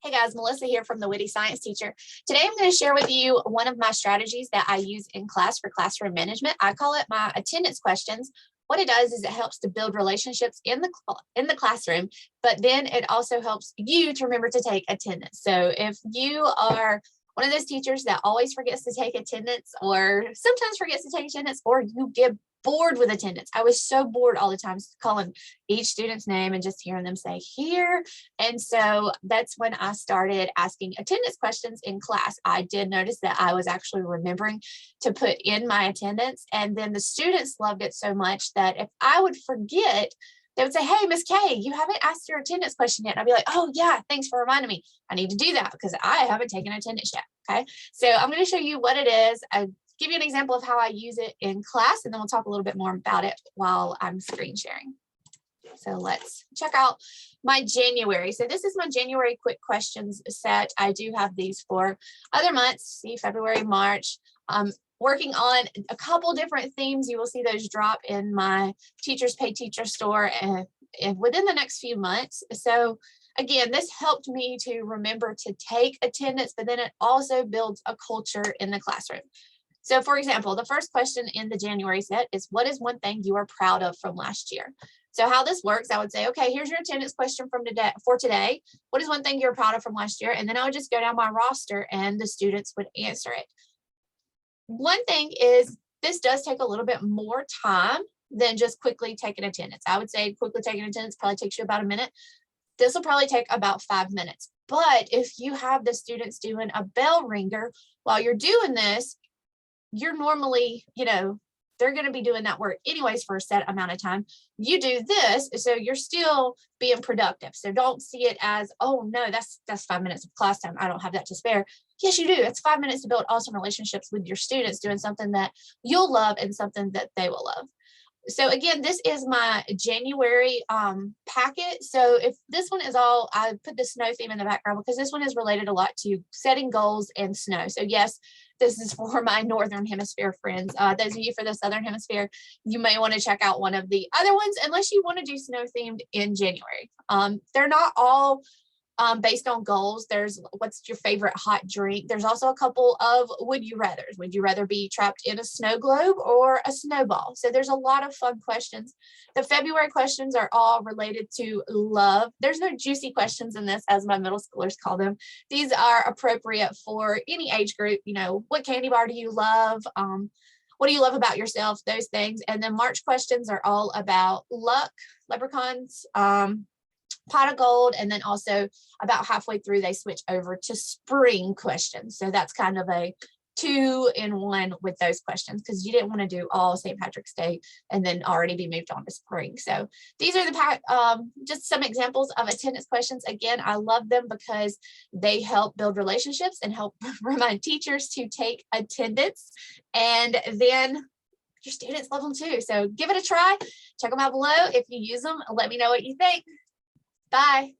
Hey guys, Melissa here from the Witty Science Teacher. Today I'm going to share with you one of my strategies that I use in class for classroom management. I call it my attendance questions. What it does is it helps to build relationships in the classroom, but then it also helps you to remember to take attendance. So if you are one of those teachers that always forgets to take attendance or sometimes forgets to take attendance, or you get bored with attendance. I was so bored all the time calling each student's name and just hearing them say here. And so that's when I started asking attendance questions in class. I did notice that I was actually remembering to put in my attendance. And then the students loved it so much that if I would forget, they would say, "Hey, Miss K, you haven't asked your attendance question yet." And I'd be like, "Oh yeah, thanks for reminding me. I need to do that because I haven't taken attendance yet." Okay, so I'm going to show you what it is. Give you an example of how I use it in class, and then we'll talk a little bit more about it while I'm screen sharing. So let's check out my January. So this is my January quick questions set. I do have these for other months, see February, March. Working on a couple different themes. You will see those drop in my Teachers Pay Teacher store and within the next few months. So again, this helped me to remember to take attendance, but then it also builds a culture in the classroom. So for example, the first question in the January set is, what is one thing you are proud of from last year? So how this works, I would say, okay, here's your attendance question from today. What is one thing you're proud of from last year? And then I would just go down my roster and the students would answer it. One thing is this does take a little bit more time than just quickly taking attendance. I would say quickly taking attendance probably takes you about a minute. This will probably take about 5 minutes. But if you have the students doing a bell ringer while you're doing this, you're normally, they're going to be doing that work anyways for a set amount of time. You do this, so you're still being productive. So don't see it as, oh no, that's 5 minutes of class time. I don't have that to spare. Yes, you do. It's 5 minutes to build awesome relationships with your students, doing something that you'll love and something that they will love. So again, this is my January packet. So if this one is all, I put the snow theme in the background because this one is related a lot to setting goals and snow. So yes, this is for my Northern Hemisphere friends. Those of you for the Southern Hemisphere, you may want to check out one of the other ones unless you want to do snow themed in January. They're not all based on goals. There's what's your favorite hot drink. There's also a couple of would you rathers. Would you rather be trapped in a snow globe or a snowball? So there's a lot of fun questions. The February questions are all related to love. There's no juicy questions in this, as my middle schoolers call them. These are appropriate for any age group. What candy bar do you love? What do you love about yourself? Those things. And then March questions are all about luck, leprechauns, pot of gold, and then also about halfway through they switch over to spring questions. So that's kind of a 2-in-1 with those questions because you didn't want to do all St. Patrick's Day and then already be moved on to spring. So these are just some examples of attendance questions. Again, I love them because they help build relationships and help remind teachers to take attendance, and then your students love them too. So give it a try. Check them out below. If you use them, let me know what you think. Bye.